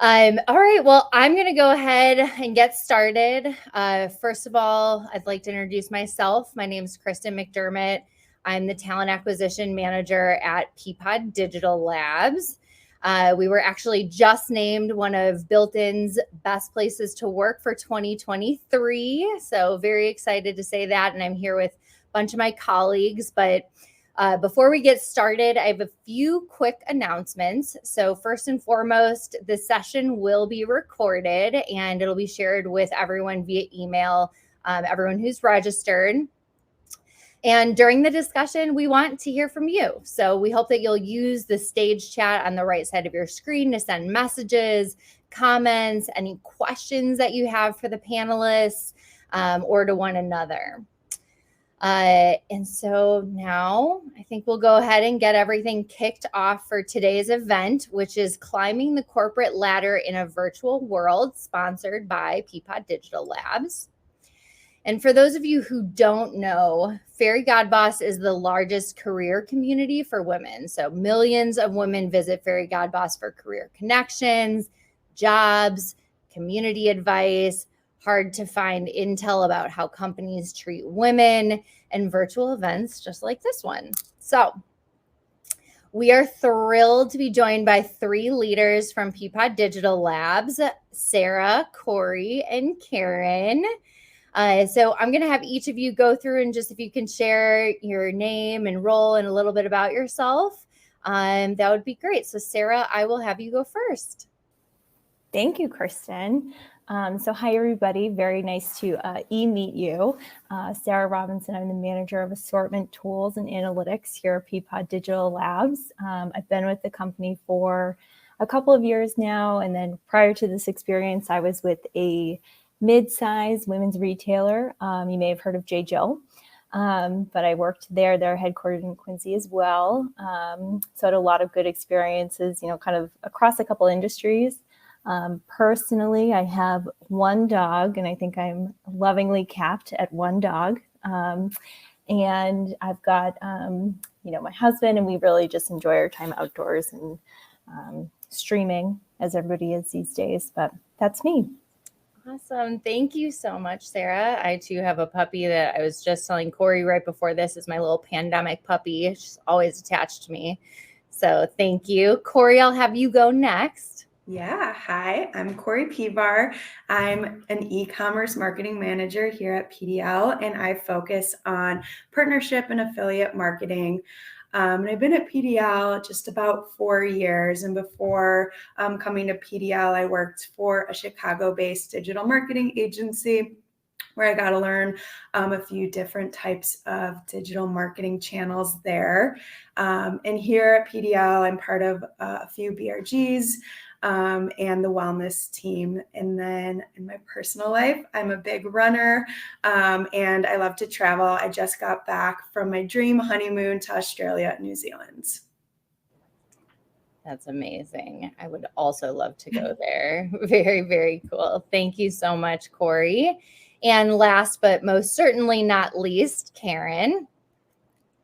All right, well, I'm going to go ahead and get started. First of all, I'd like to introduce myself. My name is Kristen McDermott. I'm the Talent Acquisition Manager at Peapod Digital Labs. We were actually just named one of Built-in's best places to work for 2023. So very excited to say that. And I'm here with a bunch of my colleagues, but before we get started, I have a few quick announcements. So first and foremost, this session will be recorded and it'll be shared with everyone via email, everyone who's registered. And during the discussion, we want to hear from you. So we hope that you'll use the stage chat on the right side of your screen to send messages, comments, any questions that you have for the panelists or to one another. And so now I think we'll go ahead and get everything kicked off for today's event, which is Climbing the Corporate Ladder in a Virtual World, sponsored by Peapod Digital Labs. And for those of you who don't know, Fairygodboss is the largest career community for women. So millions of women visit Fairygodboss for career connections, jobs, community advice, hard to find intel about how companies treat women, and virtual events just like this one. So we are thrilled to be joined by three leaders from Peapod Digital Labs, Sarah, Corey, and Karen. So I'm going to have each of you go through and just if you can share your name and role and a little bit about yourself, that would be great. So Sarah, I will have you go first. Thank you, Kristen. So hi, everybody. Very nice to meet you. Sarah Robinson. I'm the manager of assortment tools and analytics here at Peapod Digital Labs. I've been with the company for a couple of years now. And then prior to this experience, I was with a mid-size women's retailer. You may have heard of J. Jill. But I worked there. They're headquartered in Quincy as well. So I had a lot of good experiences, kind of across a couple industries. Personally, I have one dog, and I think I'm lovingly capped at one dog. And I've got, my husband, and we really just enjoy our time outdoors and streaming, as everybody is these days. But that's me. Awesome. Thank you so much, Sarah. I too have a puppy that I was just telling Corey right before this is my little pandemic puppy. She's always attached to me. So thank you. Corey, I'll have you go next. Yeah, hi, I'm Corey Pevar. I'm an e-commerce marketing manager here at PDL, and I focus on partnership and affiliate marketing. And I've been at PDL just about 4 years. And before coming to PDL, I worked for a Chicago-based digital marketing agency where I got to learn a few different types of digital marketing channels there. And here at PDL, I'm part of a few BRGs. And the wellness team. And then in my personal life, I'm a big runner and I love to travel. I just got back from my dream honeymoon to Australia and New Zealand. That's amazing. I would also love to go there. Very, very cool. Thank you so much, Corey. And last but most certainly not least, Karen.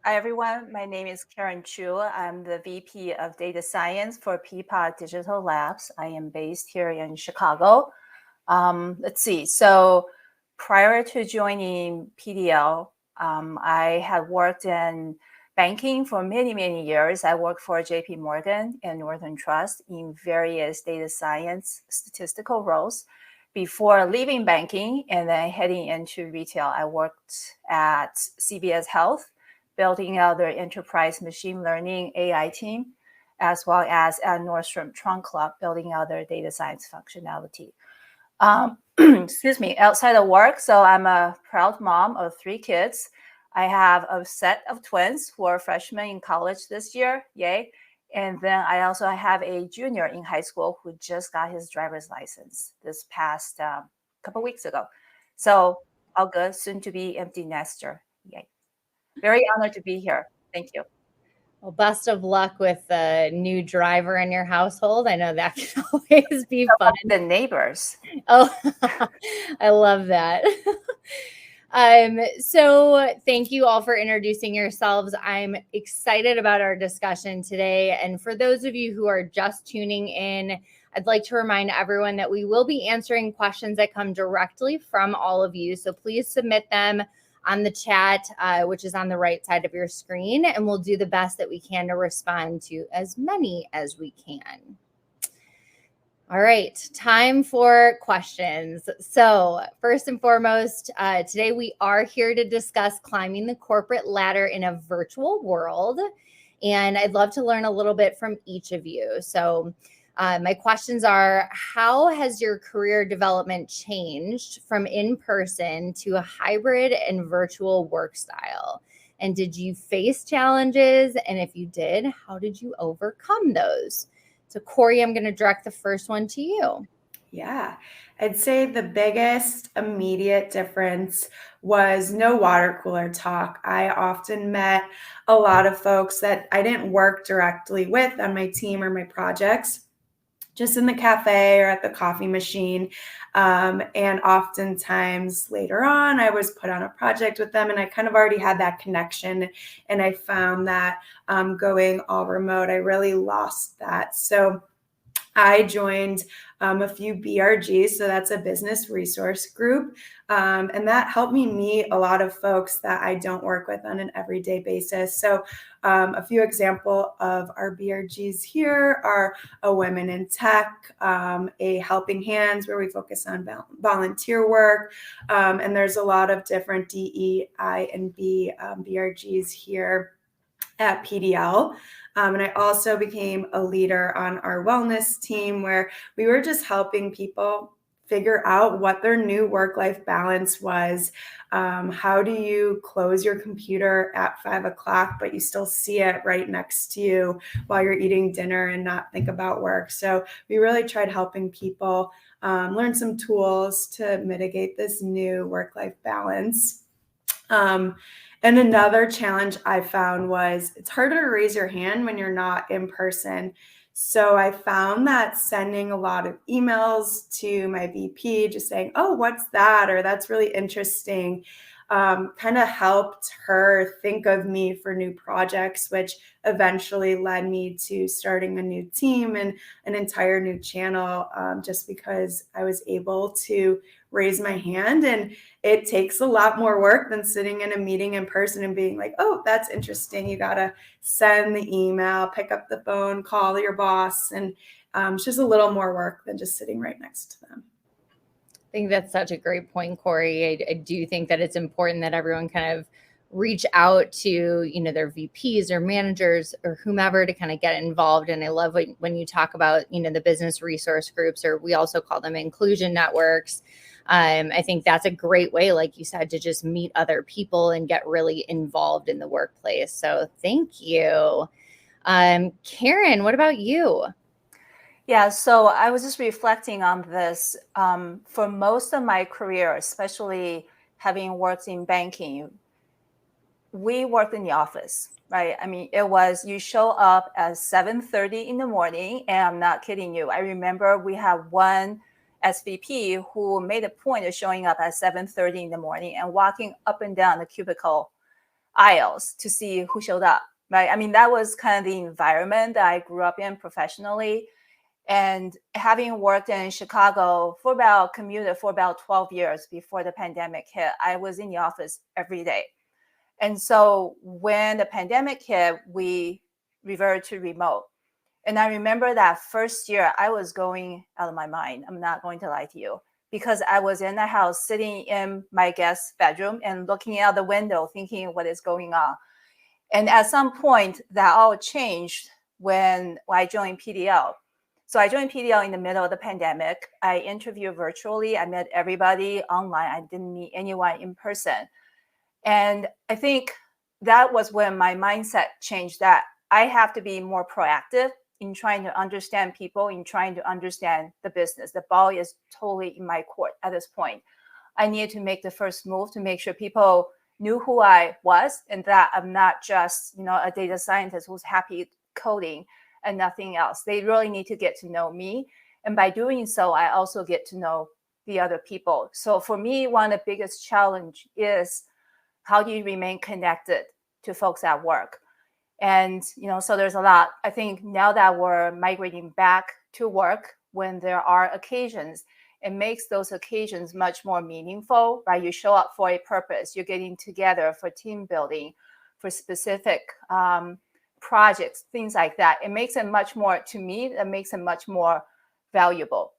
Hi, everyone. My name is Karen Chu. I'm the VP of Data Science for Peapod Digital Labs. I am based here in Chicago. Let's see. So prior to joining PDL, I had worked in banking for many, many years. I worked for JP Morgan and Northern Trust in various data science statistical roles. Before leaving banking and then heading into retail, I worked at CVS Health, building out their enterprise machine learning AI team, as well as at Nordstrom Trunk Club, building out their data science functionality. Excuse me, outside of work, so I'm a proud mom of 3 kids. I have a set of twins who are freshmen in college this year, yay. And then I also have a junior in high school who just got his driver's license this past couple weeks ago. So all good, soon to be empty nester, yay. Very honored to be here. Thank you. Well, best of luck with the new driver in your household. I know that can always be fun. The neighbors. Oh, I love that. So thank you all for introducing yourselves. I'm excited about our discussion today. And for those of you who are just tuning in, I'd like to remind everyone that we will be answering questions that come directly from all of you. So please submit them on the chat, which is on the right side of your screen, and we'll do the best that we can to respond to as many as we can. All right, time for questions. So first and foremost, today we are here to discuss climbing the corporate ladder in a virtual world. And I'd love to learn a little bit from each of you. So my questions are, how has your career development changed from in-person to a hybrid and virtual work style? And did you face challenges? And if you did, how did you overcome those? So Corey, I'm going to direct the first one to you. Yeah, I'd say the biggest immediate difference was no water cooler talk. I often met a lot of folks that I didn't work directly with on my team or my projects, just in the cafe or at the coffee machine. And oftentimes later on, I was put on a project with them and I kind of already had that connection. And I found that going all remote, I really lost that. So I joined a few BRGs, so that's a business resource group, and that helped me meet a lot of folks that I don't work with on an everyday basis. So a few examples of our BRGs here are a Women in Tech, a Helping Hands, where we focus on volunteer work, and there's a lot of different DE, I, and B BRGs here at PDL. And I also became a leader on our wellness team, where we were just helping people figure out what their new work-life balance was. How do you close your computer at 5 o'clock, but you still see it right next to you while you're eating dinner and not think about work? So we really tried helping people learn some tools to mitigate this new work-life balance. And another challenge I found was it's harder to raise your hand when you're not in person. So I found that sending a lot of emails to my VP, just saying, oh, what's that? Or that's really interesting, kind of helped her think of me for new projects, which eventually led me to starting a new team and an entire new channel, just because I was able to raise my hand. And it takes a lot more work than sitting in a meeting in person and being like, oh, that's interesting. You got to send the email, pick up the phone, call your boss. And it's just a little more work than just sitting right next to them. I think that's such a great point, Corey. I do think that it's important that everyone kind of reach out to, their VPs or managers or whomever to kind of get involved. And I love when you talk about, the business resource groups, or we also call them inclusion networks. I think that's a great way, like you said, to just meet other people and get really involved in the workplace. So thank you. Karen, what about you? Yeah, so I was just reflecting on this. For most of my career, especially having worked in banking, we worked in the office, right? I mean, it was, you show up at 7:30 in the morning, and I'm not kidding you. I remember we had one SVP who made a point of showing up at 7:30 in the morning and walking up and down the cubicle aisles to see who showed up, right? I mean, that was kind of the environment that I grew up in professionally. And having worked in Chicago commuted for about 12 years before the pandemic hit, I was in the office every day. And so when the pandemic hit, we reverted to remote. And I remember that first year, I was going out of my mind. I'm not going to lie to you, because I was in the house sitting in my guest bedroom and looking out the window, thinking what is going on. And at some point, that all changed when I joined PDL. So I joined PDL in the middle of the pandemic. I interviewed virtually. I met everybody online. I didn't meet anyone in person. And I think that was when my mindset changed, that I have to be more proactive in trying to understand people, in trying to understand the business. The ball is totally in my court at this point. I needed to make the first move to make sure people knew who I was, and that I'm not just, a data scientist who's happy coding and nothing else. They really need to get to know me. And by doing so, I also get to know the other people. So for me, one of the biggest challenge is, how do you remain connected to folks at work? And, so there's a lot. I think now that we're migrating back to work, when there are occasions, it makes those occasions much more meaningful, right? You show up for a purpose. You're getting together for team building, for specific projects, things like that. It makes it much more, to me, it makes it much more valuable.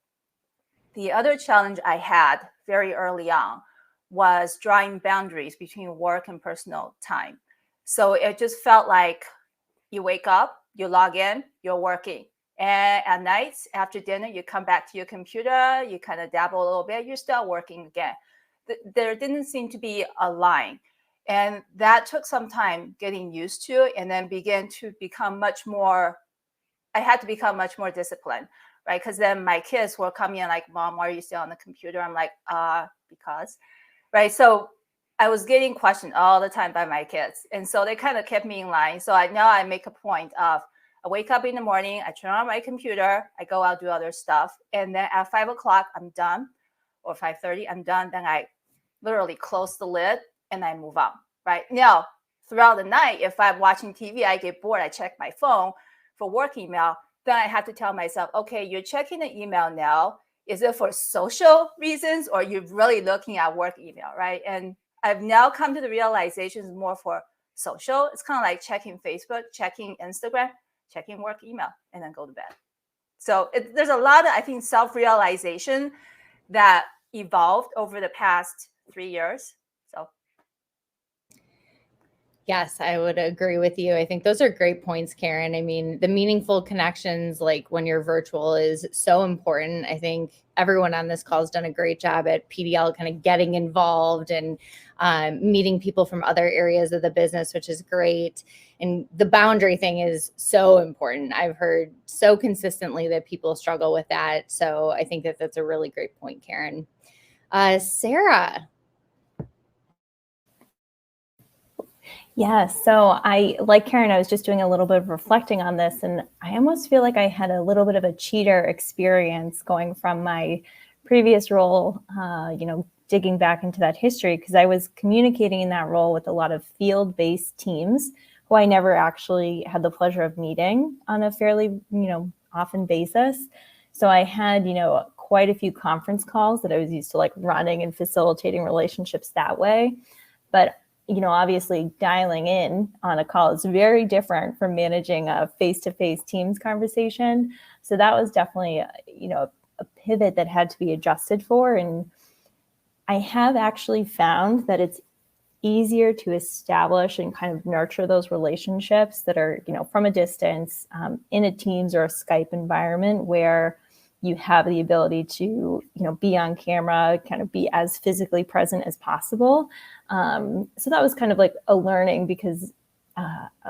The other challenge I had very early on was drawing boundaries between work and personal time. So it just felt like you wake up, you log in, you're working. And at night, after dinner, you come back to your computer, you kind of dabble a little bit, you start working again. There didn't seem to be a line. And that took some time getting used to, and then began to become much more, I had to become much more disciplined, right? Because then my kids were coming in like, Mom, why are you still on the computer? I'm like, because, right? So I was getting questioned all the time by my kids. And so they kind of kept me in line. So I make a point of, I wake up in the morning, I turn on my computer, I go out, do other stuff. And then at 5 o'clock, I'm done, or 5:30, I'm done. Then I literally close the lid and I move on, right? Now, throughout the night, if I'm watching TV, I get bored, I check my phone for work email. Then I have to tell myself, okay, you're checking the email now. Is it for social reasons, or you're really looking at work email, right? And I've now come to the realization it's more for social. It's kind of like checking Facebook, checking Instagram, checking work email, and then go to bed. So there's a lot of, I think, self-realization that evolved over the past 3 years. So. Yes, I would agree with you. I think those are great points, Karen. I mean, the meaningful connections, like when you're virtual, is so important. I think everyone on this call has done a great job at PDL kind of getting involved and meeting people from other areas of the business, which is great. And the boundary thing is so important. I've heard so consistently that people struggle with that. So I think that that's a really great point, Karen. Sarah. Yeah, so like Karen, I was just doing a little bit of reflecting on this, and I almost feel like I had a little bit of a cheater experience going from my previous role, digging back into that history, because I was communicating in that role with a lot of field-based teams who I never actually had the pleasure of meeting on a fairly, often basis. So I had, quite a few conference calls that I was used to like running and facilitating relationships that way. But obviously dialing in on a call is very different from managing a face-to-face Teams conversation. So that was definitely, a pivot that had to be adjusted for. And I have actually found that it's easier to establish and kind of nurture those relationships that are, from a distance in a Teams or a Skype environment where you have the ability to, be on camera, kind of be as physically present as possible. So that was kind of like a learning because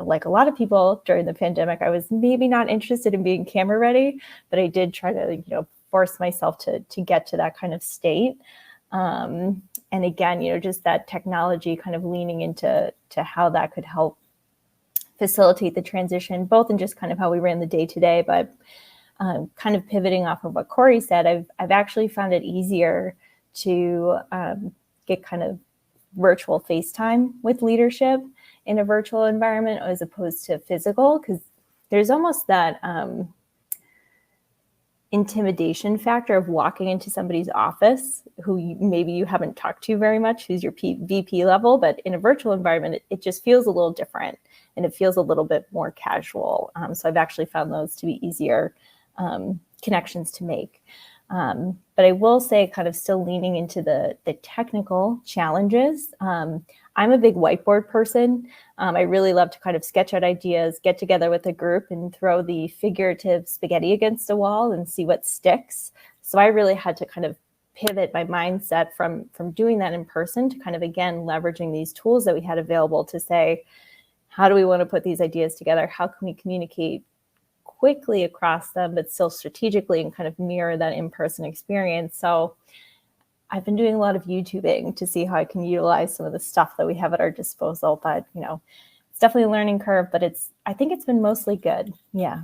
like a lot of people during the pandemic, I was maybe not interested in being camera ready, but I did try to, force myself to get to that kind of state. And again, just that technology kind of leaning into how that could help facilitate the transition, both in just kind of how we ran the day to day, but kind of pivoting off of what Corey said, I've actually found it easier to get kind of virtual FaceTime with leadership in a virtual environment as opposed to physical, because there's almost that intimidation factor of walking into somebody's office who maybe you haven't talked to very much, who's your VP level, but in a virtual environment, it just feels a little different and it feels a little bit more casual. So I've actually found those to be easier connections to make. But I will say, kind of still leaning into the technical challenges. I'm a big whiteboard person. I really love to kind of sketch out ideas, get together with a group and throw the figurative spaghetti against a wall and see what sticks. So I really had to kind of pivot my mindset from doing that in person to kind of, again, leveraging these tools that we had available to say, how do we want to put these ideas together? How can we communicate quickly across them, but still strategically and kind of mirror that in-person experience? So I've been doing a lot of YouTubing to see how I can utilize some of the stuff that we have at our disposal. But, it's definitely a learning curve, but I think it's been mostly good. Yeah.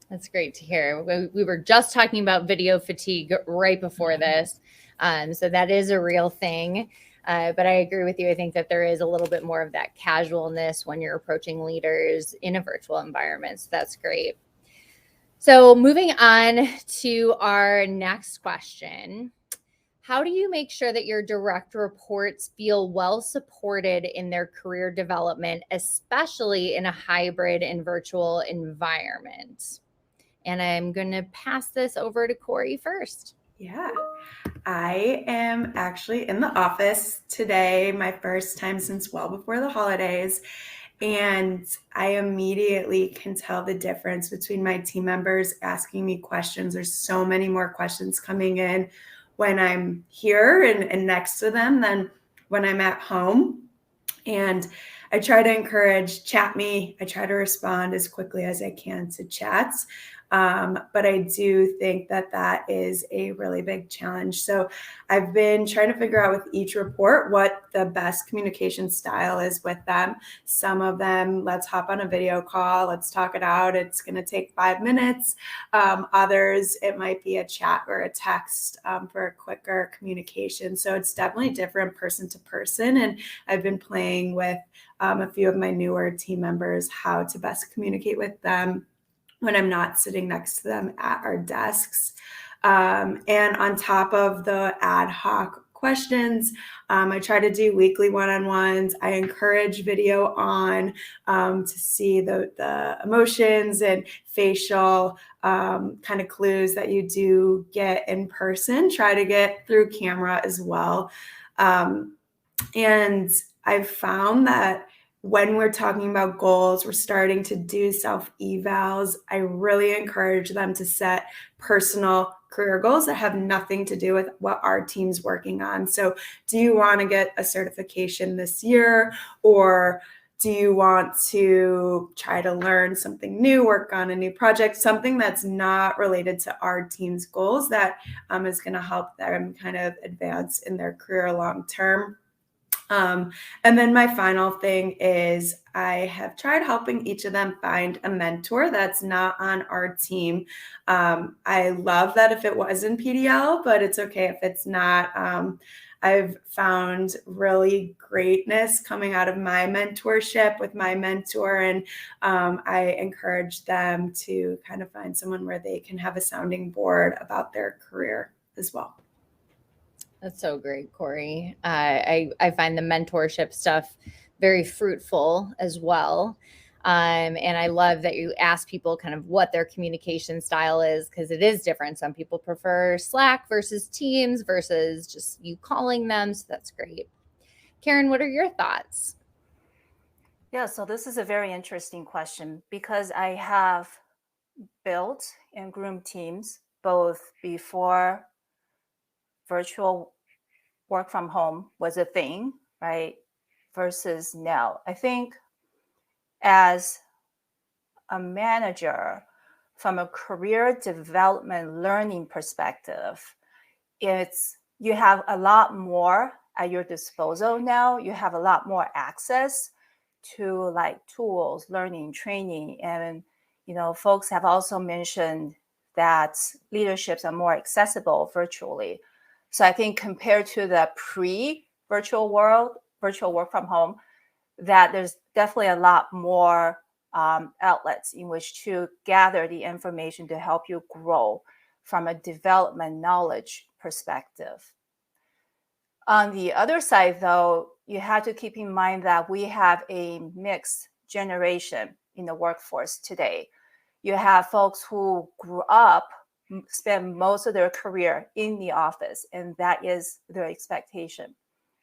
That's great to hear. We were just talking about video fatigue right before this. So that is a real thing. But I agree with you. I think that there is a little bit more of that casualness when you're approaching leaders in a virtual environment. So that's great. So moving on to our next question. How do you make sure that your direct reports feel well supported in their career development, especially in a hybrid and virtual environment? And I'm going to pass this over to Corey first. Yeah, I am actually in the office today, my first time since well before the holidays. And I immediately can tell the difference between my team members asking me questions. There's so many more questions coming in when I'm here and next to them than when I'm at home. And I try to encourage chat me. I try to respond as quickly as I can to chats. But I do think that that is a really big challenge. So I've been trying to figure out with each report what the best communication style is with them. Some of them, let's hop on a video call, let's talk it out. It's going to take 5 minutes. Others, it might be a chat or a text for a quicker communication. So it's definitely different person to person. And I've been playing with a few of my newer team members how to best communicate with them when I'm not sitting next to them at our desks. And on top of the ad hoc questions, I try to do weekly one-on-ones. I encourage video on to see the emotions and facial kind of clues that you do get in person. Try to get through camera as well. And I've found that when we're talking about goals, we're starting to do self-evals. I really encourage them to set personal career goals that have nothing to do with what our team's working on. So do you want to get a certification this year? Or do you want to try to learn something new, work on a new project, something that's not related to our team's goals that is going to help them kind of advance in their career long term? And then my final thing is I have tried helping each of them find a mentor that's not on our team. I love that if it was in PDL, but it's okay if it's not. I've found really greatness coming out of my mentorship with my mentor, and I encourage them to kind of find someone where they can have a sounding board about their career as well. That's so great, Corey. I find the mentorship stuff very fruitful as well. And I love that you ask people kind of what their communication style is, because it is different. Some people prefer Slack versus Teams versus just you calling them. So that's great. Karen, what are your thoughts? Yeah, so this is a very interesting question because I have built and groomed teams both before virtual work from home was a thing, right? Versus now. I think as a manager, from a career development learning perspective, you have a lot more at your disposal now. You have a lot more access to like tools, learning, training, and folks have also mentioned that leaderships are more accessible virtually. So I think compared to the pre-virtual world, virtual work from home, that there's definitely a lot more outlets in which to gather the information to help you grow from a development knowledge perspective. On the other side, though, you have to keep in mind that we have a mixed generation in the workforce today. You have folks who grew up, spend most of their career in the office, and that is their expectation.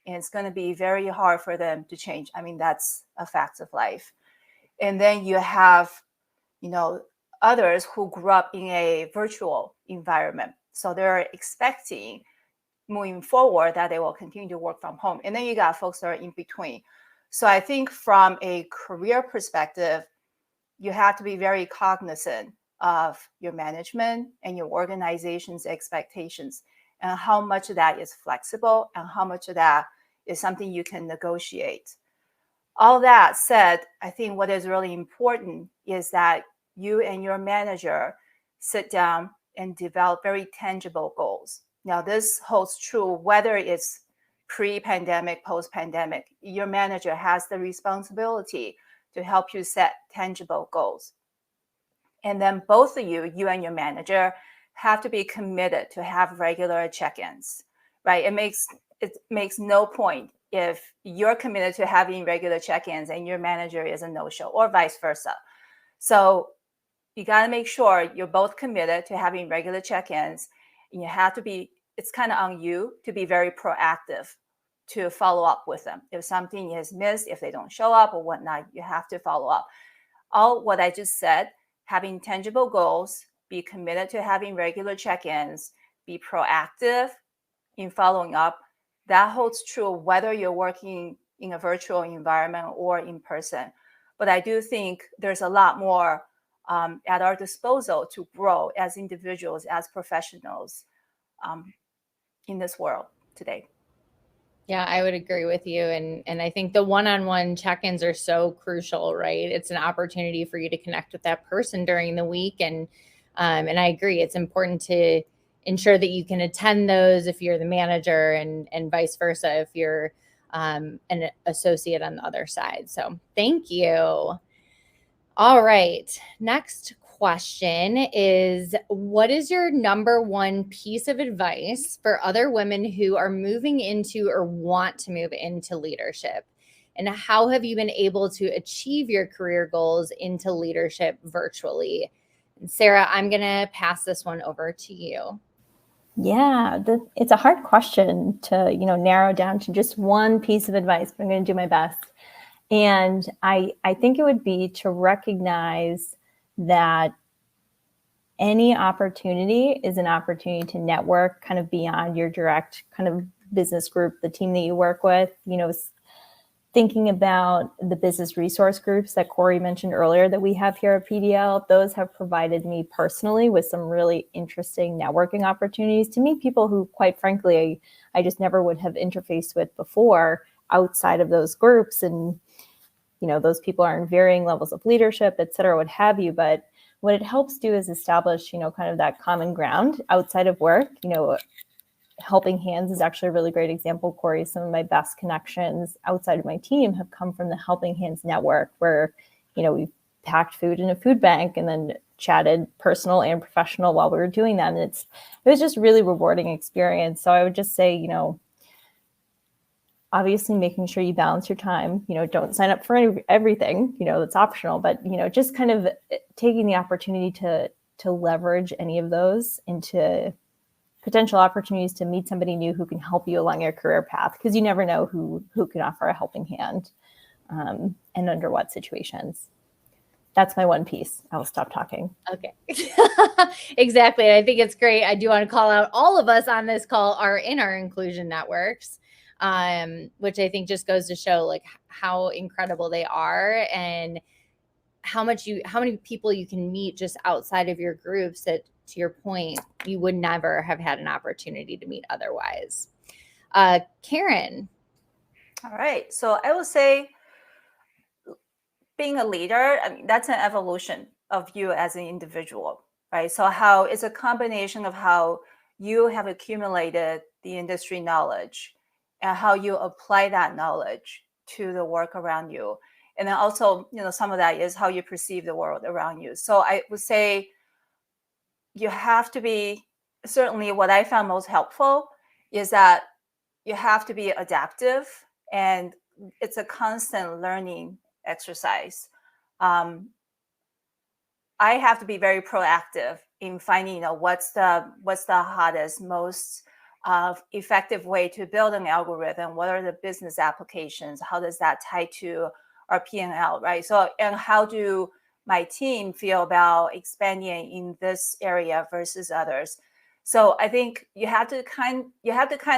And it's going to be very hard for them to change. I mean, that's a fact of life. And then you have, others who grew up in a virtual environment. So they're expecting moving forward that they will continue to work from home. And then you got folks that are in between. So I think from a career perspective, you have to be very cognizant of your management and your organization's expectations and how much of that is flexible and how much of that is something you can negotiate. All that said, I think what is really important is that you and your manager sit down and develop very tangible goals. Now, this holds true whether it's pre-pandemic, post-pandemic. Your manager has the responsibility to help you set tangible goals. And then both of you and your manager, have to be committed to have regular check-ins, right? It makes no point if you're committed to having regular check-ins and your manager is a no-show, or vice versa. So you got to make sure you're both committed to having regular check-ins. And you have to be, it's kind of on you to be very proactive to follow up with them. If something is missed, if they don't show up or whatnot, you have to follow up. All what I just said, having tangible goals, be committed to having regular check-ins, be proactive in following up, that holds true whether you're working in a virtual environment or in person. But I do think there's a lot more at our disposal to grow as individuals, as professionals in this world today. Yeah, I would agree with you. And I think the one-on-one check-ins are so crucial, right? It's an opportunity for you to connect with that person during the week. And I agree, it's important to ensure that you can attend those if you're the manager, and vice versa if you're an associate on the other side. So thank you. All right. Next question is, what is your number one piece of advice for other women who are moving into or want to move into leadership? And how have you been able to achieve your career goals into leadership virtually? And Sarah, I'm going to pass this one over to you. Yeah, it's a hard question to, narrow down to just one piece of advice, but I'm going to do my best. And I think it would be to recognize that any opportunity is an opportunity to network kind of beyond your direct kind of business group, the team that you work with. Thinking about the business resource groups that Corey mentioned earlier that we have here at PDL, those have provided me personally with some really interesting networking opportunities to meet people who, quite frankly, I just never would have interfaced with before outside of those groups. And those people are in varying levels of leadership, et cetera, what have you. But what it helps do is establish, kind of that common ground outside of work. Helping Hands is actually a really great example, Corey. Some of my best connections outside of my team have come from the Helping Hands network, where, we packed food in a food bank and then chatted personal and professional while we were doing that. And it was just really rewarding experience. So I would just say, obviously making sure you balance your time, don't sign up for everything, that's optional, but, just kind of taking the opportunity to leverage any of those into potential opportunities to meet somebody new who can help you along your career path, because you never know who can offer a helping hand and under what situations. That's my one piece. I will stop talking. Okay. Exactly. I think it's great. I do want to call out all of us on this call are in our inclusion networks, which I think just goes to show like how incredible they are and how many people you can meet just outside of your groups that, to your point, you would never have had an opportunity to meet otherwise. Karen. All right. So I would say being a leader, that's an evolution of you as an individual, right? So how it's a combination of how you have accumulated the industry knowledge and how you apply that knowledge to the work around you. And then also, some of that is how you perceive the world around you. So I would say you have to be, certainly what I found most helpful is that you have to be adaptive, and it's a constant learning exercise. I have to be very proactive in finding, what's the hottest, most effective way to build an algorithm. What are the business applications? How does that tie to our P&L, right? So, and how do my team feel about expanding in this area versus others? So I think you have to kind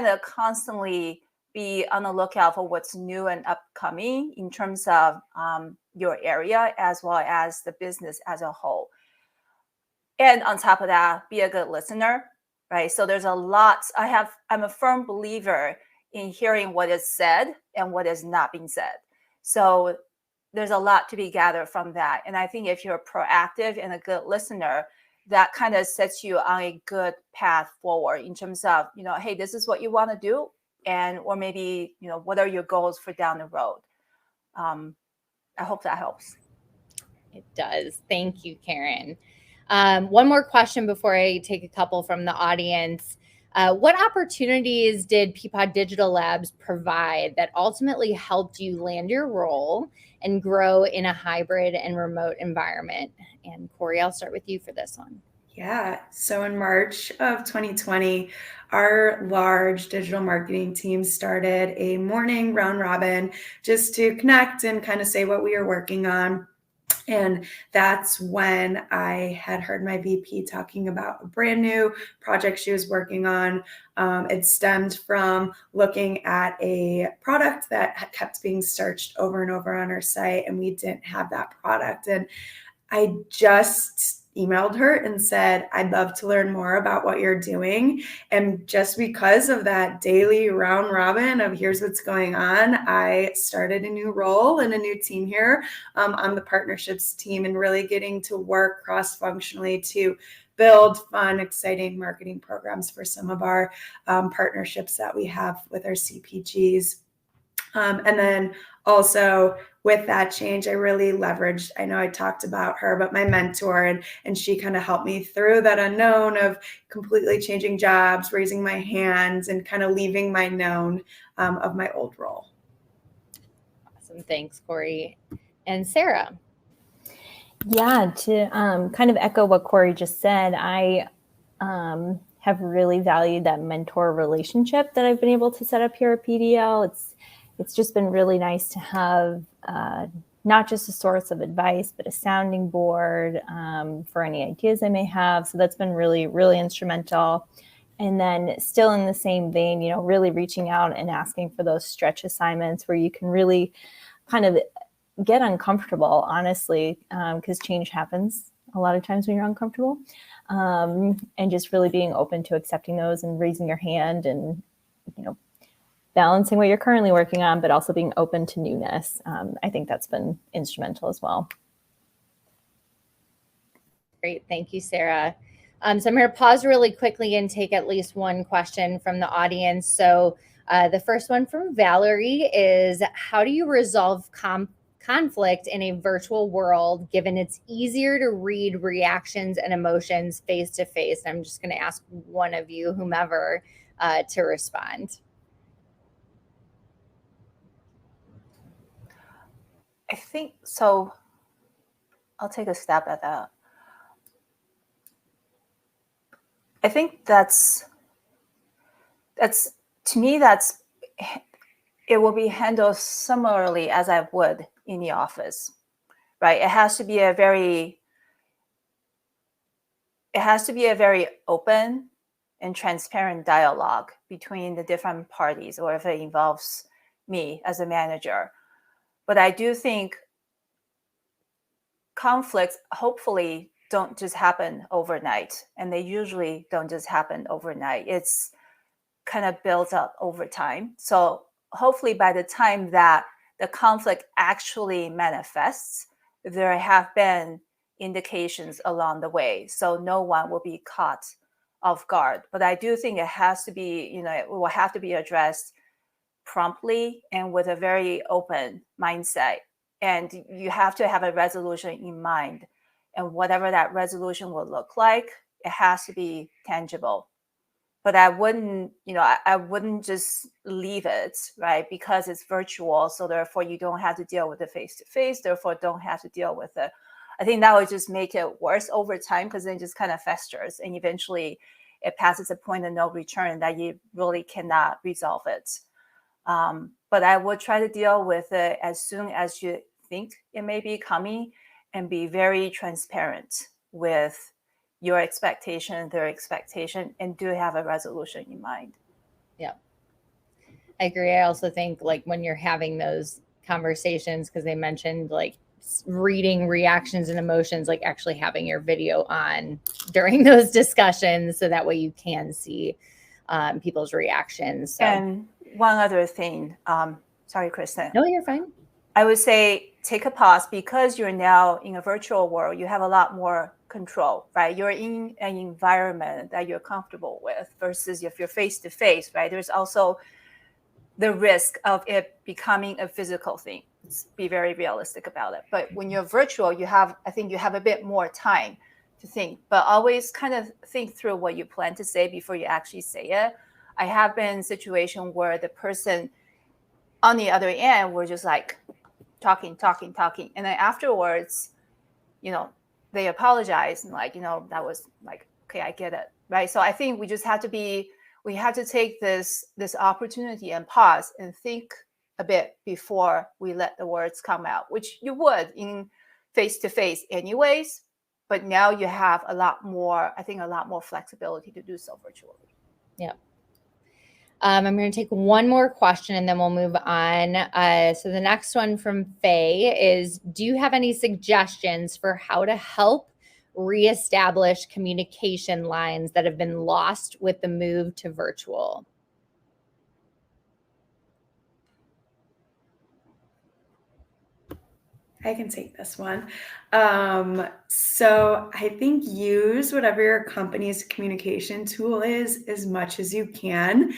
of constantly be on the lookout for what's new and upcoming in terms of your area as well as the business as a whole. And on top of that, be a good listener, right? So there's a lot. I'm a firm believer in hearing what is said and what is not being said. So there's a lot to be gathered from that. And I think if you're proactive and a good listener, that kind of sets you on a good path forward in terms of, hey, this is what you want to do. Or maybe, what are your goals for down the road? I hope that helps. It does. Thank you, Karen. One more question before I take a couple from the audience. What opportunities did Peapod Digital Labs provide that ultimately helped you land your role and grow in a hybrid and remote environment? And Corey, I'll start with you for this one. Yeah. So in March of 2020, our large digital marketing team started a morning round robin just to connect and kind of say what we are working on. And that's when I had heard my VP talking about a brand new project she was working on. It stemmed from looking at a product that kept being searched over and over on our site, and we didn't have that product. And I just emailed her and said, I'd love to learn more about what you're doing. And just because of that daily round robin of here's what's going on, I started a new role and a new team here on the partnerships team, and really getting to work cross-functionally to build fun, exciting marketing programs for some of our partnerships that we have with our CPGs. And then also with that change, I really leveraged, I know I talked about her, but my mentor, and she kind of helped me through that unknown of completely changing jobs, raising my hands, and kind of leaving my known of my old role. Awesome. Thanks, Corey. And Sarah. Yeah, to kind of echo what Corey just said, I have really valued that mentor relationship that I've been able to set up here at PDL. It's just been really nice to have not just a source of advice, but a sounding board for any ideas I may have. So that's been really, really instrumental. And then still in the same vein, really reaching out and asking for those stretch assignments where you can really kind of get uncomfortable, honestly, because change happens a lot of times when you're uncomfortable. And just really being open to accepting those and raising your hand and, balancing what you're currently working on, but also being open to newness. I think that's been instrumental as well. Great. Thank you, Sarah. So I'm going to pause really quickly and take at least one question from the audience. So the first one from Valerie is, how do you resolve conflict in a virtual world, given it's easier to read reactions and emotions face to face? I'm just going to ask one of you, whomever, to respond. I think so. I'll take a stab at that. I think that's to me, it will be handled similarly as I would in the office, right? It has to be a very open and transparent dialogue between the different parties, or if it involves me as a manager. But I do think conflicts hopefully don't just happen overnight, and they usually don't just happen overnight. It's kind of built up over time. So hopefully by the time that the conflict actually manifests, there have been indications along the way, so no one will be caught off guard. But I do think it has to be, it will have to be addressed promptly and with a very open mindset. And you have to have a resolution in mind. And whatever that resolution will look like, it has to be tangible. But I wouldn't, I wouldn't just leave it, right? Because it's virtual. So therefore you don't have to deal with the face-to-face, therefore don't have to deal with it. I think that would just make it worse over time, because then it just kind of festers, and eventually it passes a point of no return that you really cannot resolve it. But I would try to deal with it as soon as you think it may be coming, and be very transparent with your expectation, their expectation, and do have a resolution in mind. Yeah, I agree. I also think, like, when you're having those conversations, because they mentioned like reading reactions and emotions, like actually having your video on during those discussions, so that way you can see people's reactions. So. And one other thing, sorry, Kristen. No, you're fine. I would say take a pause, because you're now in a virtual world. You have a lot more control, right? You're in an environment that you're comfortable with, versus if you're face to face, right? There's also the risk of it becoming a physical thing, Let's be very realistic about it. But when you're virtual, I think you have a bit more time to think, but always kind of think through what you plan to say before you actually say it. I have been in a situation where the person on the other end were just like talking. And then afterwards, they apologize and like, that was like, okay, I get it. Right. So I think we just have to take this opportunity and pause and think a bit before we let the words come out, which you would in face-to-face anyways. But now you have a lot more flexibility to do so virtually. Yeah. I'm going to take one more question and then we'll move on. So the next one from Faye is, do you have any suggestions for how to help reestablish communication lines that have been lost with the move to virtual? I can take this one. So I think use whatever your company's communication tool is as much as you can.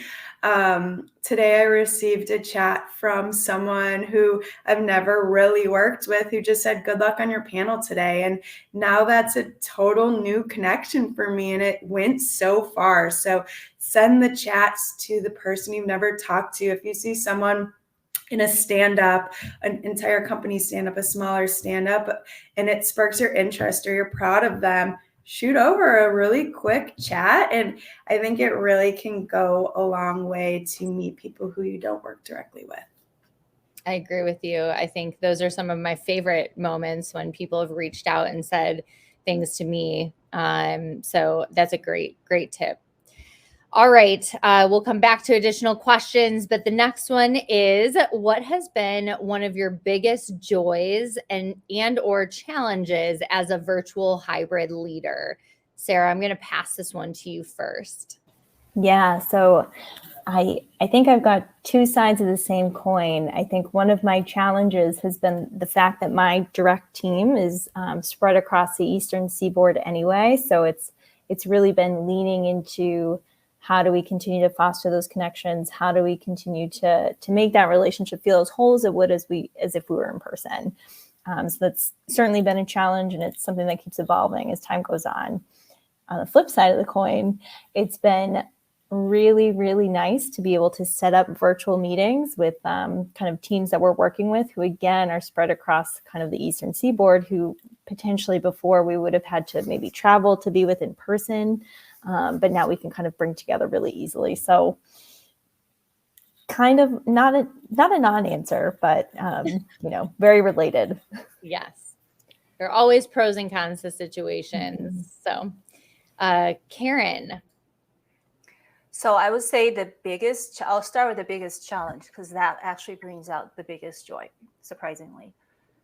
Today I received a chat from someone who I've never really worked with who just said, good luck on your panel today. And now that's a total new connection for me. And it went so far. So send the chats to the person you've never talked to. If you see someone in a stand-up, an entire company stand-up, a smaller stand-up, and it sparks your interest or you're proud of them, shoot over a really quick chat. And I think it really can go a long way to meet people who you don't work directly with. I agree with you. I think those are some of my favorite moments when people have reached out and said things to me. So that's a great tip. All right, we'll come back to additional questions, but the next one is, what has been one of your biggest joys and or challenges as a virtual hybrid leader? Sarah, I'm going to pass this one to you first. Yeah, so I think I've got two sides of the same coin. I think one of my challenges has been the fact that my direct team is spread across the Eastern Seaboard anyway, so it's really been leaning into how do we continue to foster those connections? How do we continue to make that relationship feel as whole as it would as if we were in person? So that's certainly been a challenge, and it's something that keeps evolving as time goes on. On the flip side of the coin, it's been really, really nice to be able to set up virtual meetings with kind of teams that we're working with who, again, are spread across kind of the Eastern Seaboard, who potentially before we would have had to maybe travel to be with in person. But now we can kind of bring together really easily. So kind of not a non-answer, but, very related. Yes. There are always pros and cons to situations. Mm-hmm. So Karen. So I would say I'll start with the biggest challenge, because that actually brings out the biggest joy, surprisingly,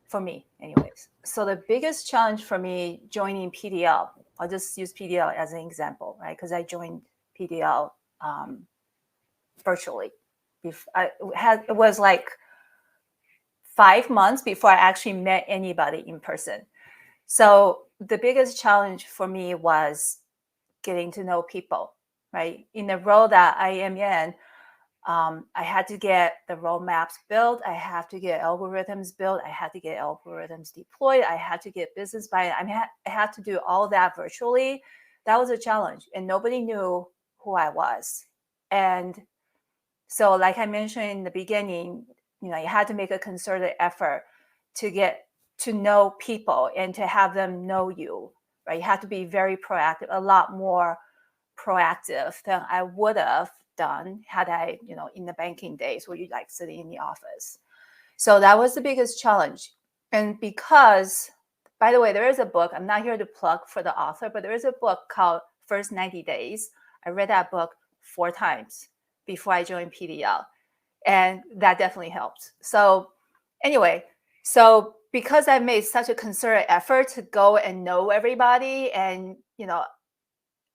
for me anyways. So the biggest challenge for me joining PDL, I'll just use PDL as an example, right? Because I joined PDL virtually. It was like 5 months before I actually met anybody in person. So the biggest challenge for me was getting to know people, right? In the role that I am in, I had to get the roadmaps built. I have to get algorithms built. I had to get algorithms deployed. I had to get business buy-in. I had to do all that virtually. That was a challenge, and nobody knew who I was. And so, like I mentioned in the beginning, you had to make a concerted effort to get to know people and to have them know you, right? You have to be very proactive, a lot more proactive than I would have done had I, in the banking days where you like sitting in the office. So that was the biggest challenge. And because, by the way, there is a book, I'm not here to plug for the author, but there is a book called First 90 Days. I read that book 4 times before I joined PDL. And that definitely helped. So anyway, because I made such a concerted effort to go and know everybody, and,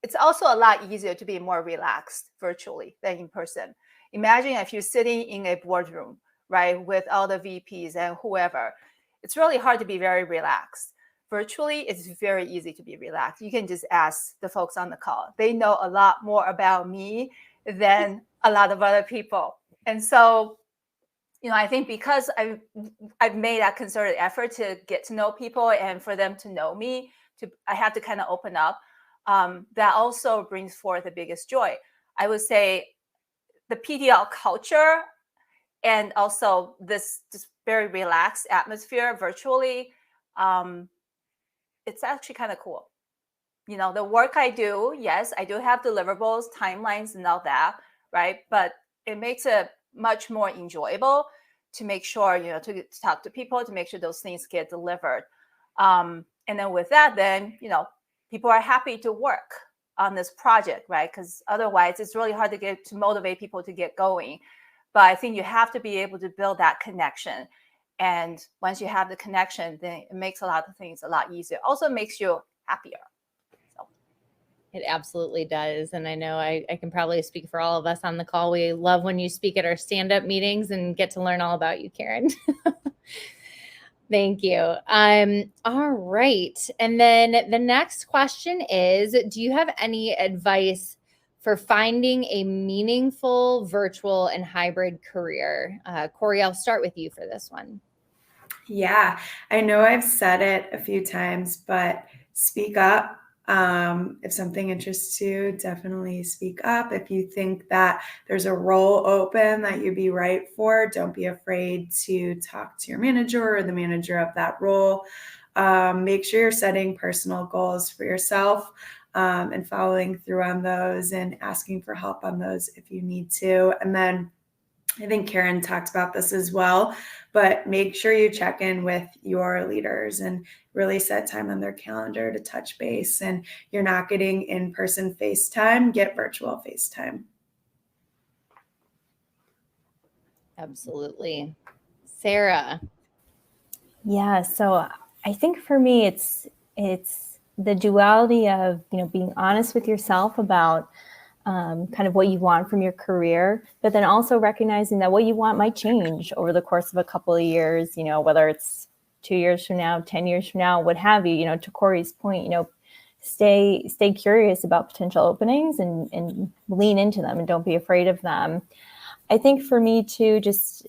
it's also a lot easier to be more relaxed virtually than in person. Imagine if you're sitting in a boardroom, right, with all the VPs and whoever. It's really hard to be very relaxed. Virtually, it's very easy to be relaxed. You can just ask the folks on the call. They know a lot more about me than a lot of other people. And so, I think because I've made that concerted effort to get to know people and for them to know me, I have to kind of open up. That also brings forth the biggest joy. I would say the PDL culture and also this just very relaxed atmosphere virtually, it's actually kind of cool. The work I do, yes, I do have deliverables, timelines, and all that, right? But it makes it much more enjoyable to make sure, to talk to people, to make sure those things get delivered. And then with that, then, people are happy to work on this project, right? Because otherwise it's really hard to motivate people to get going. But I think you have to be able to build that connection. And once you have the connection, then it makes a lot of things a lot easier. Also makes you happier. It absolutely does. And I know I can probably speak for all of us on the call. We love when you speak at our stand-up meetings and get to learn all about you, Karen. Thank you. All right. And then the next question is, do you have any advice for finding a meaningful virtual and hybrid career? Corey, I'll start with you for this one. Yeah, I know I've said it a few times, but speak up. If something interests you, definitely speak up. If you think that there's a role open that you'd be right for, don't be afraid to talk to your manager or the manager of that role. Make sure you're setting personal goals for yourself and following through on those and asking for help on those if you need to. And then I think Karen talked about this as well, but make sure you check in with your leaders and really set time on their calendar to touch base. And you're not getting in-person FaceTime, get virtual FaceTime. Absolutely. Sarah. Yeah, so I think for me, it's the duality of, being honest with yourself about kind of what you want from your career, but then also recognizing that what you want might change over the course of a couple of years, whether it's 2 years from now, 10 years from now, what have you. To Corey's point, stay curious about potential openings and lean into them and don't be afraid of them. I think for me too, just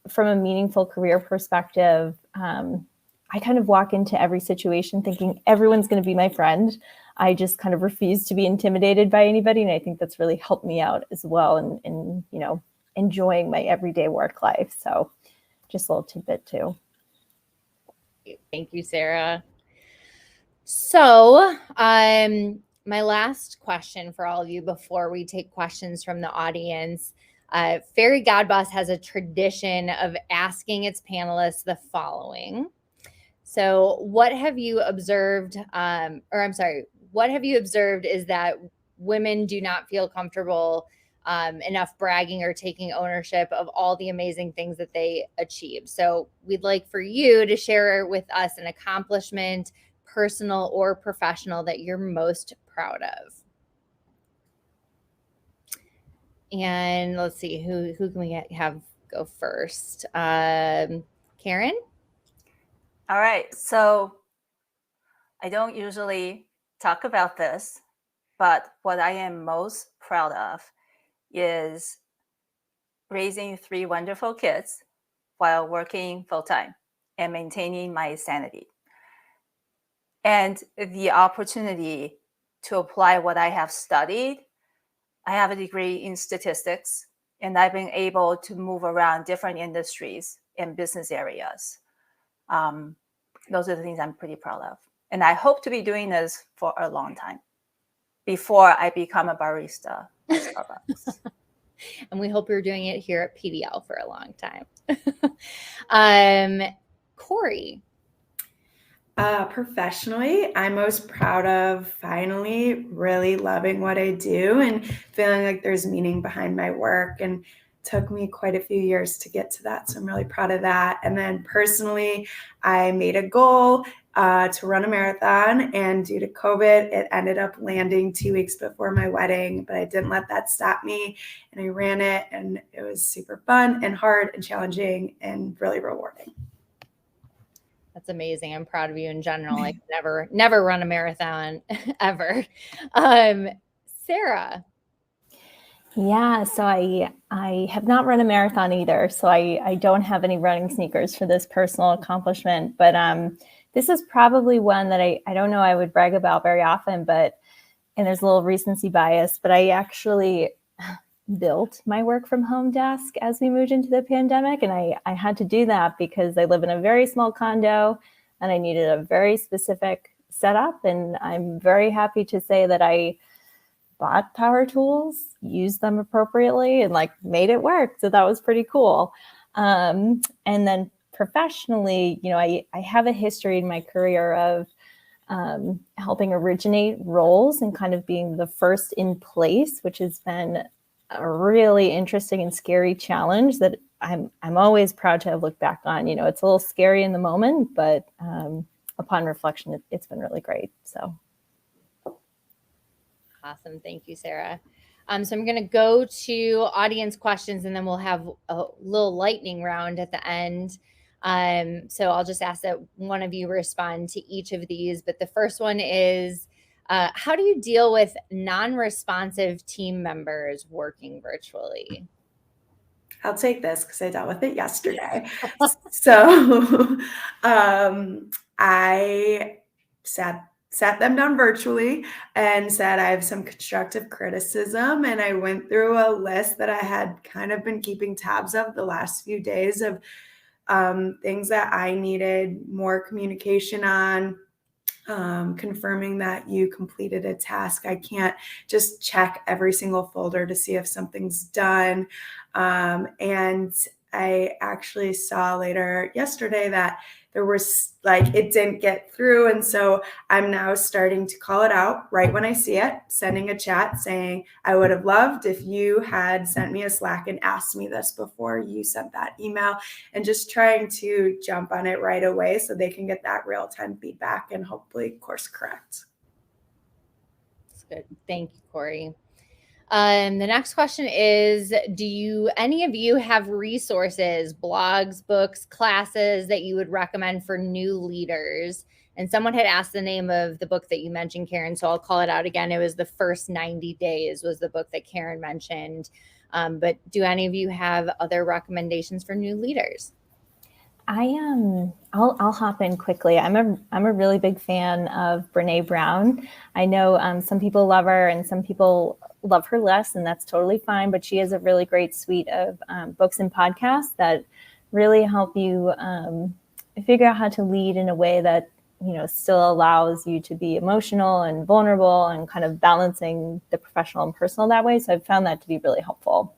from a meaningful career perspective, I kind of walk into every situation thinking everyone's going to be my friend. I just kind of refuse to be intimidated by anybody. And I think that's really helped me out as well in enjoying my everyday work life. So just a little tidbit too. Thank you, Sarah. So my last question for all of you before we take questions from the audience. Fairygodboss has a tradition of asking its panelists the following. So what have you observed, what have you observed is that women do not feel comfortable enough bragging or taking ownership of all the amazing things that they achieve. So we'd like for you to share with us an accomplishment, personal or professional, that you're most proud of. And let's see, who can we have go first? Karen? All right. So I don't usually talk about this, but what I am most proud of is raising 3 wonderful kids while working full-time and maintaining my sanity. And the opportunity to apply what I have studied. I have a degree in statistics, and I've been able to move around different industries and business areas. Those are the things I'm pretty proud of. And I hope to be doing this for a long time before I become a barista at Starbucks. And we hope you're doing it here at PDL for a long time. Corey. Professionally, I'm most proud of finally really loving what I do and feeling like there's meaning behind my work. And it took me quite a few years to get to that. So I'm really proud of that. And then personally, I made a goal to run a marathon, and due to COVID, it ended up landing 2 weeks before my wedding, but I didn't let that stop me. And I ran it, and it was super fun and hard and challenging and really rewarding. That's amazing. I'm proud of you in general. I could never run a marathon ever. Sarah. Yeah, so I have not run a marathon either, so I don't have any running sneakers for this personal accomplishment. But this is probably one that I don't know I would brag about very often, but and there's a little recency bias, but I actually built my work from home desk as we moved into the pandemic, and I had to do that because I live in a very small condo and I needed a very specific setup. And I'm very happy to say that I bought power tools, used them appropriately, and like made it work. So that was pretty cool. And then professionally, you know, I have a history in my career of helping originate roles and kind of being the first in place, which has been a really interesting and scary challenge that I'm always proud to have looked back on. You know, it's a little scary in the moment, but upon reflection, it's been really great. So. Awesome. Thank you, Sarah. So I'm going to go to audience questions and then we'll have a little lightning round at the end. So I'll just ask that one of you respond to each of these. But the first one is, how do you deal with non-responsive team members working virtually? I'll take this because I dealt with it yesterday. So I sat them down virtually and said, I have some constructive criticism. And I went through a list that I had kind of been keeping tabs of the last few days of things that I needed more communication on. Confirming that you completed a task. I can't just check every single folder to see if something's done. And I actually saw later yesterday that there was like, it didn't get through. And so I'm now starting to call it out right when I see it, sending a chat saying, I would have loved if you had sent me a Slack and asked me this before you sent that email, and just trying to jump on it right away so they can get that real-time feedback and hopefully course correct. That's good. Thank you, Corey. The next question is, do any of you have resources, blogs, books, classes that you would recommend for new leaders? And someone had asked the name of the book that you mentioned, Karen, so I'll call it out again. It was The First 90 Days was the book that Karen mentioned. But do any of you have other recommendations for new leaders? I'll hop in quickly. I'm a really big fan of Brene Brown. I know some people love her and some people love her less, and that's totally fine. But she has a really great suite of books and podcasts that really help you figure out how to lead in a way that, you know, still allows you to be emotional and vulnerable and kind of balancing the professional and personal that way. So I've found that to be really helpful.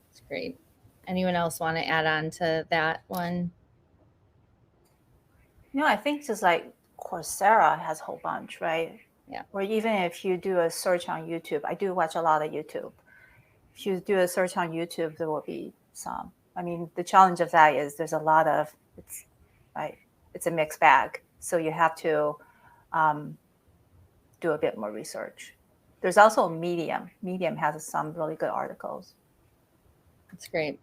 That's great. Anyone else want to add on to that one? You know, I think just like Coursera has a whole bunch, right? Yeah. Or even if you do a search on YouTube, I do watch a lot of YouTube. If you do a search on YouTube, there will be some. I mean, the challenge of that is there's a lot of, it's a mixed bag. So you have to do a bit more research. There's also Medium. Medium has some really good articles. That's great.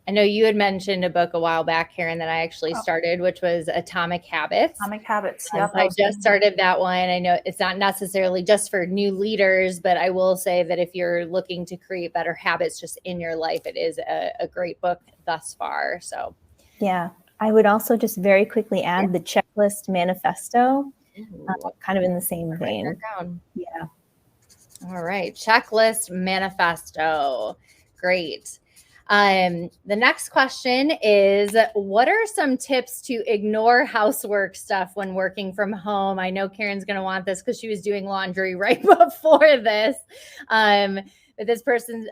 I know you had mentioned a book a while back, Karen, that I actually started, which was Atomic Habits. Atomic Habits. Yep. I just started that one. I know it's not necessarily just for new leaders, but I will say that if you're looking to create better habits just in your life, it is a great book thus far. So, yeah, I would also just very quickly add the Checklist Manifesto, kind of in the same vein. Yeah. All right. Checklist Manifesto. Great. The next question is, what are some tips to ignore housework stuff when working from home? I know Karen's going to want this because she was doing laundry right before this. But this person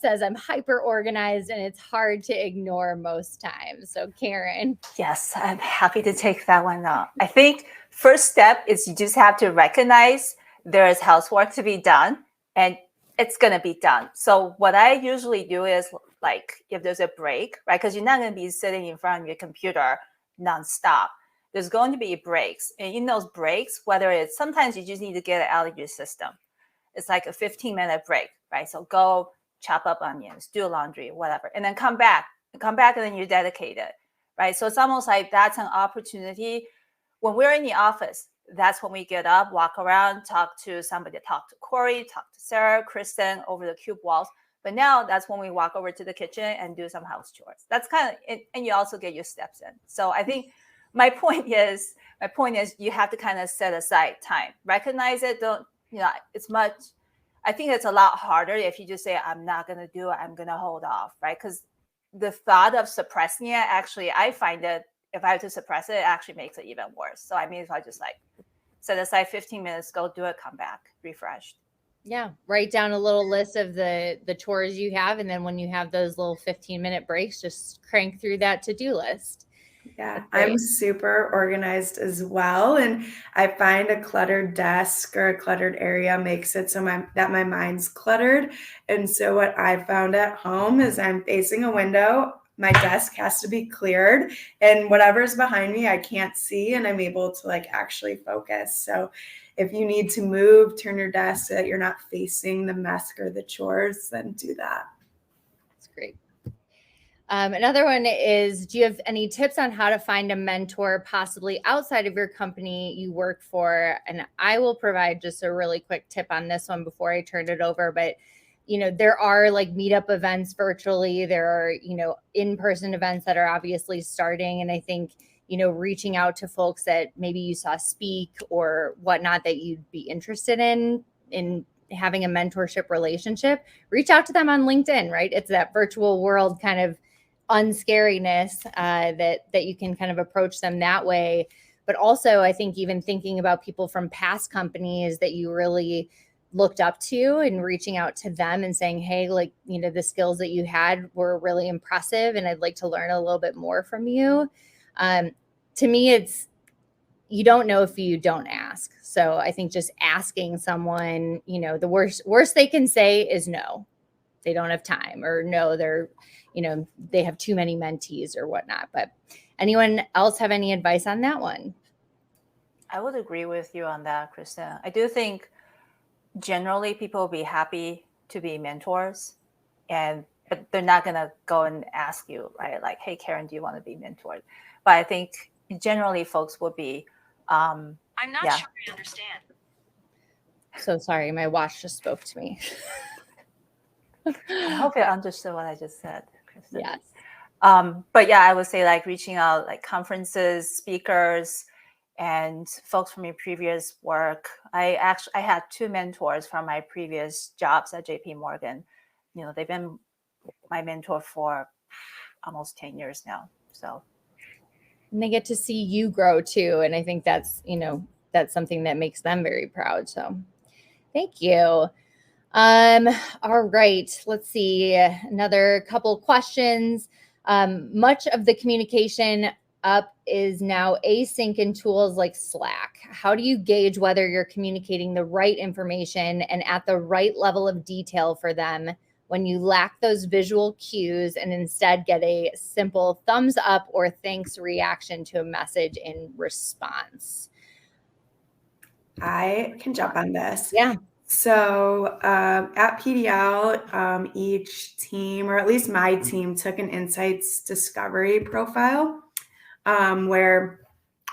says, I'm hyper organized and it's hard to ignore most times. So Karen. Yes, I'm happy to take that one up. I think first step is you just have to recognize there is housework to be done and it's going to be done. So what I usually do is, like, if there's a break, right? Because you're not going to be sitting in front of your computer nonstop. There's going to be breaks. And in those breaks, whether it's sometimes you just need to get it out of your system. It's like a 15-minute break, right? So go chop up onions, do laundry, whatever, and then come back and then you're dedicated, right? So it's almost like that's an opportunity. When we're in the office, that's when we get up, walk around, talk to somebody, talk to Corey, talk to Sarah, Kristen over the cube walls. But now that's when we walk over to the kitchen and do some house chores. That's kind of, and you also get your steps in. So I think my point is you have to kind of set aside time, recognize it. Don't, it's much, I think it's a lot harder if you just say, I'm not going to do it, I'm going to hold off, right? Because the thought of suppressing it, actually, I find that if I have to suppress it, it actually makes it even worse. So I mean, if I just like set aside 15 minutes, go do it, come back, refreshed. Yeah. Write down a little list of the chores you have. And then when you have those little 15-minute breaks, just crank through that to-do list. Yeah, I'm super organized as well. And I find a cluttered desk or a cluttered area makes it so my mind's cluttered. And so what I found at home is I'm facing a window. My desk has to be cleared, and whatever's behind me, I can't see, and I'm able to like actually focus. So if you need to move, turn your desk so that you're not facing the mess or the chores, then do that. That's great. Another one is, do you have any tips on how to find a mentor possibly outside of your company you work for? And I will provide just a really quick tip on this one before I turn it over. But, there are like meetup events virtually. There are, in-person events that are obviously starting. And I think, reaching out to folks that maybe you saw speak or whatnot that you'd be interested in having a mentorship relationship, reach out to them on LinkedIn, right? It's that virtual world kind of unscariness that you can kind of approach them that way. But also, I think even thinking about people from past companies that you really looked up to and reaching out to them and saying, hey, like, the skills that you had were really impressive and I'd like to learn a little bit more from you. To me, it's, you don't know if you don't ask. So I think just asking someone, the worst they can say is no, they don't have time, or no, they're, they have too many mentees or whatnot. But anyone else have any advice on that one? I would agree with you on that, Kristen. I do think generally people will be happy to be mentors, but they're not going to go and ask you, right? Like, hey, Karen, do you want to be mentored? But I think generally folks would be, I'm not sure I understand. So sorry, my watch just spoke to me. I hope you understood what I just said, Kristen. Yes. But yeah, I would say like reaching out, like conferences, speakers, and folks from your previous work. I had two mentors from my previous jobs at JP Morgan. They've been my mentor for almost 10 years now. So. And they get to see you grow too. And I think that's, that's something that makes them very proud. So thank you. All right, let's see. Another couple questions. Much of the communication up is now async in tools like Slack. How do you gauge whether you're communicating the right information and at the right level of detail for them when you lack those visual cues and instead get a simple thumbs up or thanks reaction to a message in response? I can jump on this. Yeah. So at PDL, each team, or at least my team, took an insights discovery profile where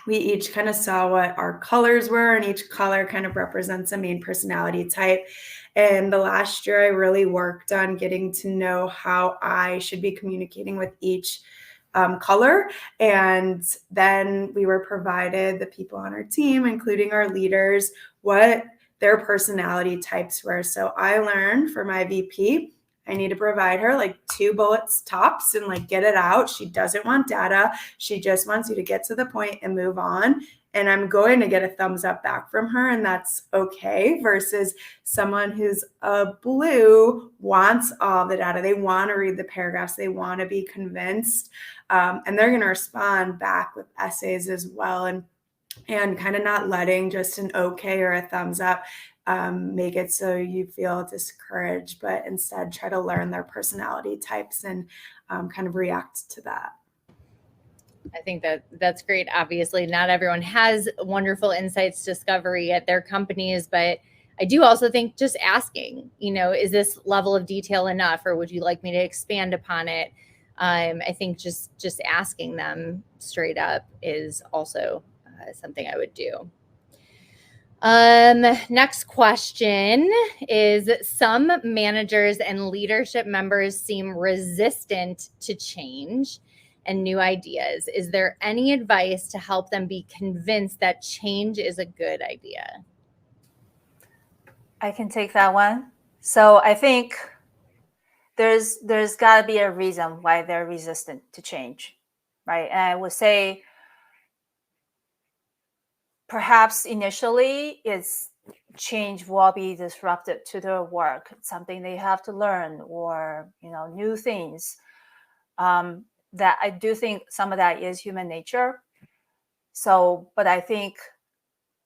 we each kind of saw what our colors were, and each color kind of represents a main personality type. And the last year, I really worked on getting to know how I should be communicating with each color. And then we were provided, the people on our team, including our leaders, what their personality types were. So I learned for my VP, I need to provide her like 2 bullets tops and like get it out. She doesn't want data. She just wants you to get to the point and move on. And I'm going to get a thumbs up back from her, and that's okay, versus someone who's a blue wants all the data. They want to read the paragraphs. They want to be convinced. And they're going to respond back with essays as well. And kind of not letting just an okay or a thumbs up make it so you feel discouraged, but instead try to learn their personality types and kind of react to that. I think that's great. Obviously, not everyone has wonderful insights discovery at their companies, but I do also think just asking, is this level of detail enough, or would you like me to expand upon it? I think just asking them straight up is also something I would do. Next question is, some managers and leadership members seem resistant to change and new ideas. Is there any advice to help them be convinced that change is a good idea? I can take that one. So I think there's got to be a reason why they're resistant to change, right? And I would say perhaps initially it's change will be disruptive to their work. It's something they have to learn, or new things. That I do think some of that is human nature. So, but I think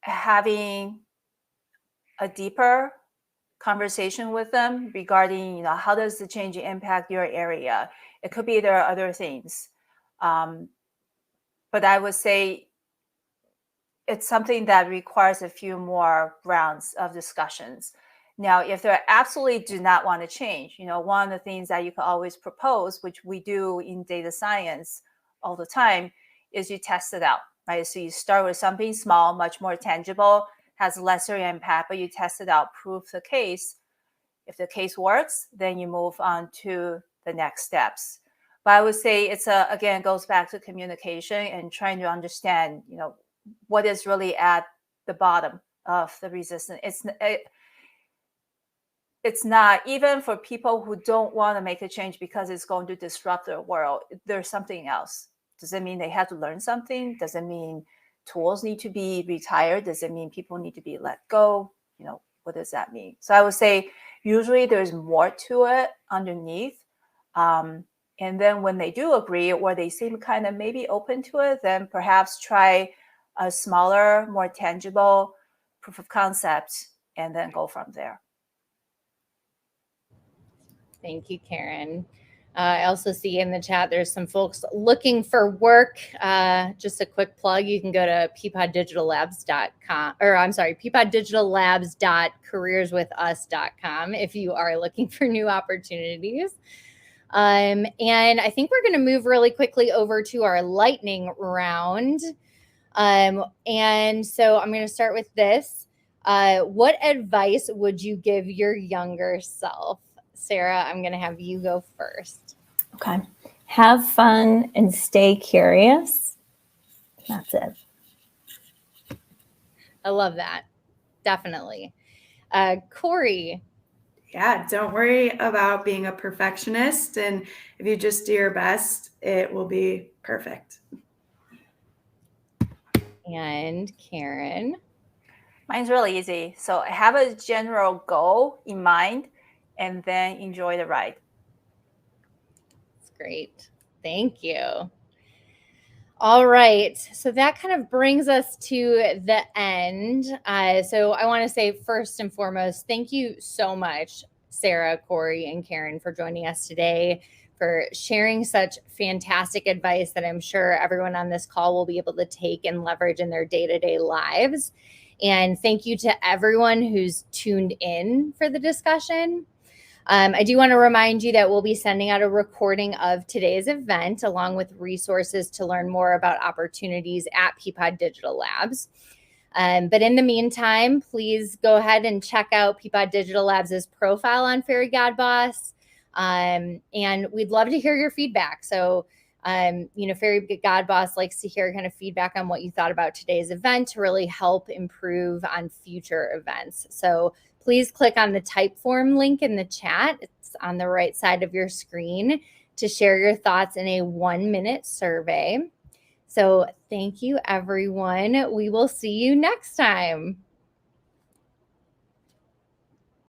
having a deeper conversation with them regarding, how does the change impact your area? It could be there are other things. But I would say it's something that requires a few more rounds of discussions. Now, if they absolutely do not want to change, one of the things that you can always propose, which we do in data science all the time, is you test it out, right? So you start with something small, much more tangible, has lesser impact, but you test it out, prove the case. If the case works, then you move on to the next steps. But I would say it's again, goes back to communication and trying to understand, what is really at the bottom of the resistance. It's not, even for people who don't want to make a change because it's going to disrupt their world, there's something else. Does it mean they have to learn something? Does it mean tools need to be retired? Does it mean people need to be let go? What does that mean? So I would say usually there's more to it underneath. And then when they do agree, or they seem kind of maybe open to it, then perhaps try a smaller, more tangible proof of concept, and then go from there. Thank you, Karen. I also see in the chat there's some folks looking for work. Just a quick plug, you can go to peapodddigitallabs.com, or I'm sorry, peapodddigitallabs.careerswithus.com if you are looking for new opportunities. And I think we're going to move really quickly over to our lightning round. And so I'm going to start with this. What advice would you give your younger self? Sarah, I'm going to have you go first. Okay. Have fun and stay curious. That's it. I love that. Definitely. Corey. Yeah, don't worry about being a perfectionist. And if you just do your best, it will be perfect. And Karen. Mine's really easy. So have a general goal in mind and then enjoy the ride. That's great. Thank you. All right. So that kind of brings us to the end. So I want to say first and foremost, thank you so much, Sarah, Corey, and Karen, for joining us today, for sharing such fantastic advice that I'm sure everyone on this call will be able to take and leverage in their day-to-day lives. And thank you to everyone who's tuned in for the discussion. I do want to remind you that we'll be sending out a recording of today's event along with resources to learn more about opportunities at Peapod Digital Labs. But in the meantime, please go ahead and check out Peapod Digital Labs' profile on Fairygodboss. And we'd love to hear your feedback. So, Fairygodboss likes to hear kind of feedback on what you thought about today's event to really help improve on future events. So please click on the Typeform link in the chat. It's on the right side of your screen to share your thoughts in a 1-minute survey. So thank you, everyone. We will see you next time.